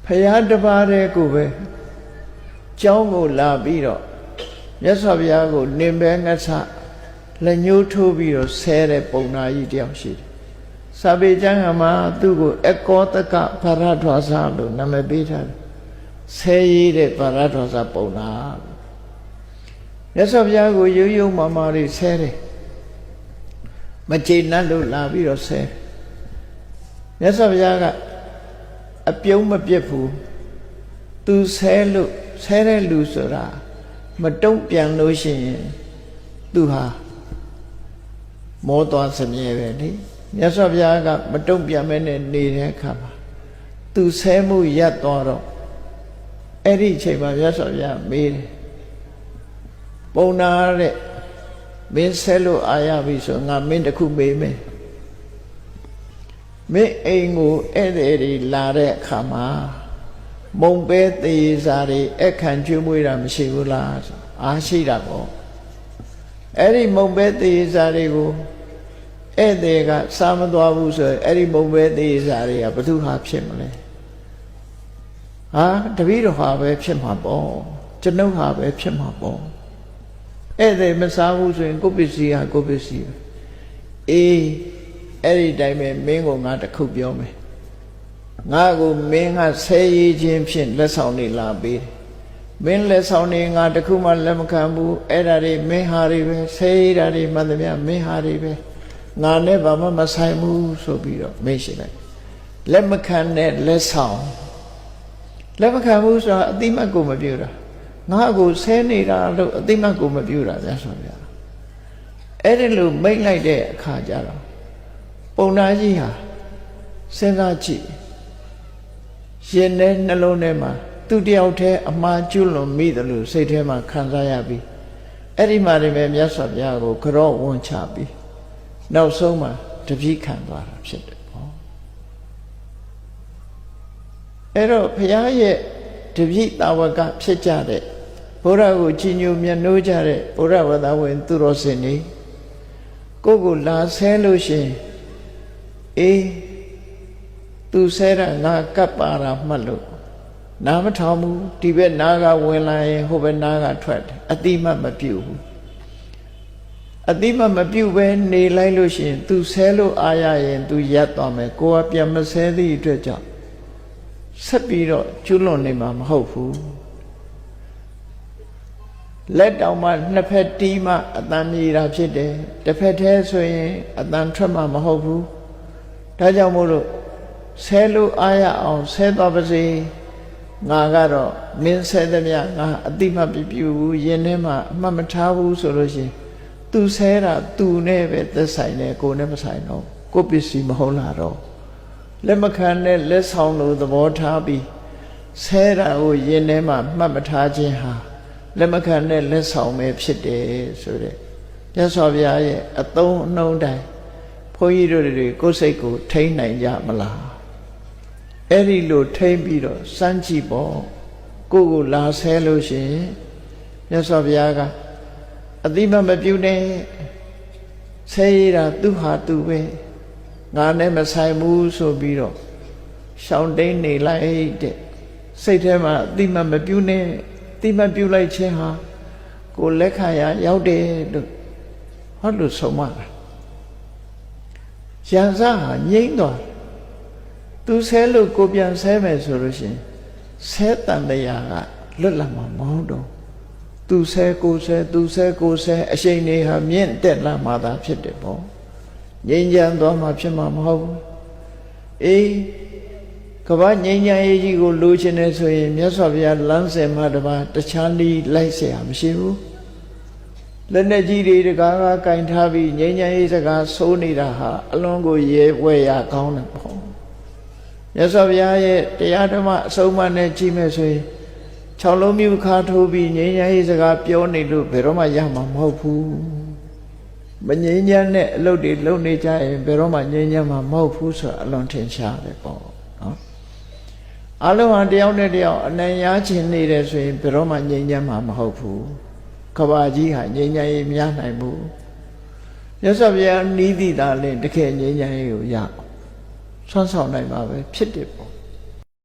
ဖယားတပါးတည်းကိုပဲကျောင်းကိုလာပြီးတော့မြတ်စွာဘုရားကိုနင်ပဲငတ်ဆလက်ညှိုးထိုးပြီးတော့ဆဲတဲ့ပုံနာကြီးတယောက်ရှိတယ်။စာပေကျမ်းမှာသူ့ကိုအကောတကဗရဒ္ဓဝါစာလို့နာမည်ပေးထားတယ်။ဆဲရည်တဲ့ဗရဒ္ဓဝါစာပုံနာမြတ်စွာဘုရားကိုရိုးရိုးမာမာလေးဆဲတယ်။မကျေနပ်လို့လာပြီးတော့ဆဲမြတ်စွာဘုရားကအပြုံးမပြတ်ဘူးသူဆဲလို့ဆဲတဲ့လူဆိုတာမတုံ့ပြန်လို့ရှိရင်သူဟာမောသွားစမြဲပဲလေမြတ်စွာဘုရားကမတုံ့ပြန်မဲနဲ့နေတဲ့အခါမှာသူဆဲမှုရပ်သွားတော့အဲ့ဒီအချိန်မှာမြတ်စွာဘုရားမေးတယ်ပုံနာတဲ့မင်းဆဲလို့အာရပြီဆိုငါမင်းတခုမေးမယ်မင်းအိမ်ကိုဧည့်သည်တွေလာတဲ့အခါမှာမုံပဲသေးစားတွေအခန့်ကျွေးမွေးတာမရှိဘူးလားအားရှိတာပေါ့အဲ့ဒီမုံပဲသေးစားတွေကိုဧည့်သည်ကစားမသွားဘူးဆိုရင်အဲ့ဒီမုံပဲသေးစားတွေကဘသူဟာဖြစ်မလဲဟာတပည့်တော်ဟာပဲဖြစ်မှာပေါ့ကျွန်ုပ်ဟာပဲဖြစ်မှာပေါ့ဧည့်သည်မစားဘူးဆိုရင်ကိုယ့်ပစ္စည်းဟာကိုယ့်ပစ္စည်းပဲအေးအဲ့ဒီတိုင်းပဲမင်းကိုငါတခုပြောမယ်ငါကိုမင်းကဆဲရည်ချင်းဖြင့်လက်ဆောင်နေလာပေးတယ်မင်းလက်ဆောင်နေငါတခုမှလက်မခံဘူးအဲ့ဒါတွေမင်းဟာတွေပဲဆဲရည်တာတွေမှန်သမျှမင်းဟာတွေပဲငါနဲ့ဘာမှမဆိုင်ဘူးဆိုပြီးတော့မေ့ရှိလိုက်လက်မခံတဲ့လက်ဆောင်လက်မခံဘူးဆိုတာအတိမတ်ကိုမပြုတာငါကိုဆဲနေတာလို့အတိမတ်ကိုမပြုတာဗျာဆိုဗျာအဲ့ဒီလိုမိတ်လိုက်တဲ့အခါကျတော့ပုံနာကြီးဟာစဉ်းစားကြည့်ရင်ထဲနှလုံးထဲမှာသူတယောက်တည်းအမှားကျွလွန်မိတယ်လို့စိတ်ထဲမှာခံစားရပြီးအဲ့ဒီမှာတည်းပဲမြတ်စွာဘုရားကိုကြော့ဝန်ချပြီးနောက်ဆုံးမှာတပည့်ခံသွားတာဖြစ်တယ်ပေါ့အဲ့တော့ဘုရားရဲ့တပည့်တာဝကဖြစ်ကြတဲ့ဘုရားကိုကြီးညိုမြတ်နိုးကြတဲ့ဘုရားဝတ္တဝင်သူတော်စင်တွေကိုကိုလာဆဲလို့ရှိရင်အေးသူဆဲတာငါကပ်ပါတာမှတ်လို့နားမထောင်ဘူးဒီဘက်နားကဝင်လာရင်ဟိုဘက်နားကထွက်တယ်အတိမတ်မပြုတ်ဘူးအတိမတ်မပြုတ်ပဲနေလိုက်လို့ရှိရင်သူဆဲလို့အားရရင်သူရပ်သွားမယ်ကိုကပြန်မဆဲသည့်အတွက်ကြောင့်ဆက်ပြီးတော့ကျွလွန်နေမှာမဟုတ်ဘူးလက်တောင်မှနှစ်ဖက်တီးမှအတန်မြည်တာဖြစ်တယ်တစ်ဖက်တည်းဆိုရင်အတန်ထွက်မှာမဟုတ်ဘူးဒါကြောင့်မို့လို့ဆဲလို့အားရအောင်ဆဲသွားပါစေငါကတော့မင်းဆဲသမျှငါအတိမတ်ပြူဘူးယင်ထဲမှာအမှတ်မထားဘူးဆိုလို့ရှိရင်သူဆဲတာသူနဲ့ပဲသက်ဆိုင်တယ်ကိုနဲ့မဆိုင်တော့ကိုပစ္စည်းမဟုတ်လာတော့လက်မခံနဲ့လက်ဆောင်လို့သဘောထားပြီးဆဲတာကိုယင်ထဲမှာမှတ်မထားခြင်းဟာလက်မခံနဲ့လက်ဆောင်ပဲဖြစ်တယ်ဆိုတဲ့မြတ်စွာဘုရားရဲ့အသုံးအနှုန်းတိုင်းဘုန်းကြီးတို့တွေကိုယ်စိတ်ကိုထိန်းနိုင်ကြမလားအဲ့ဒီလိုထိန်းပြီးတော့စမ်းကြည့်ပေါ့ကိုလာဆဲလို့ရှိရင်မြတ်စွာဘုရားကအတိမတ်မပြုတ်နဲ့ဆဲရတာသူဟာသူပဲငါနဲ့မဆိုင်ဘူးဆိုပြီးတော့ရှောင်တိန်နေလိုက်တဲ့စိတ်ထဲမှာအတိမတ်မပြုတ်နဲ့အတိမတ်ပြုတ်လိုက်ခြင်းဟာကိုလက်ခံရရောက်တယ်လို့ဟောလို့ဆုံးမတာရန်စားဟာငြိမ့်သွားသူဆဲလို့ကိုပြန်ဆဲမယ်ဆိုလို့ရှိရင်ဆဲတန်တရားကလွတ်လာမှာမဟုတ်တော့သူဆဲကိုဆဲသူဆဲကိုဆဲအရှိန်တွေဟာမြင့်တက်လာမှသာဖြစ်တယ်ပေါ့ငြိမ်းချမ်းသွားမှဖြစ်မှာမဟုတ်ဘူးအေးကမ္ဘာငြိမ်းချမ်းရေးကြီးကိုလိုချင်တယ်ဆိုရင်မြတ်စွာဘုရားလမ်းစဉ်မှာတပါတခြားနည်းလိုက်เสียမရှိဘူးလက်နဲ့ကြီးတွေတကားကကင်ထားပြီးငြိမ်းချမ်းရေးစကားဆိုးနေတာဟာအလွန်ကိုရဲဝဲရကောင်းတယ်ပေါ့မြတ်စွာဘုရားရဲ့တရားဓမ္မအဆုံးအမနဲ့ကြည့်မယ်ဆိုရင်6လုံးမြူခါထိုးပြီးငြိမ်းချမ်းရေးစကားပြောနေလို့ဘယ်တော့မှရမှာမဟုတ်ဘူးမငြိမ်းချမ်းတဲ့အလုပ်တွေလုပ်နေကြရင်ဘယ်တော့မှငြိမ်းချမ်းမှာမဟုတ်ဘူးဆိုတာအလွန်ထင်ရှားတယ်ပေါ့နော်အလုံးဟာတယောက်နဲ့တယောက်အနိုင်ရချင်နေတယ်ဆိုရင်ဘယ်တော့မှငြိမ်းချမ်းမှာမဟုတ်ဘူးကဘာကြီးဟာငြိမ်းချမ်းရေးမရနိုင်ဘူးမြတ်စွာဘုရားနီးသည့်သာလင်တကယ်ငြိမ်းချမ်းရေးကိုရဆွမ်းဆောင်နိုင်မှာပဲဖြစ်တယ်ပေါ့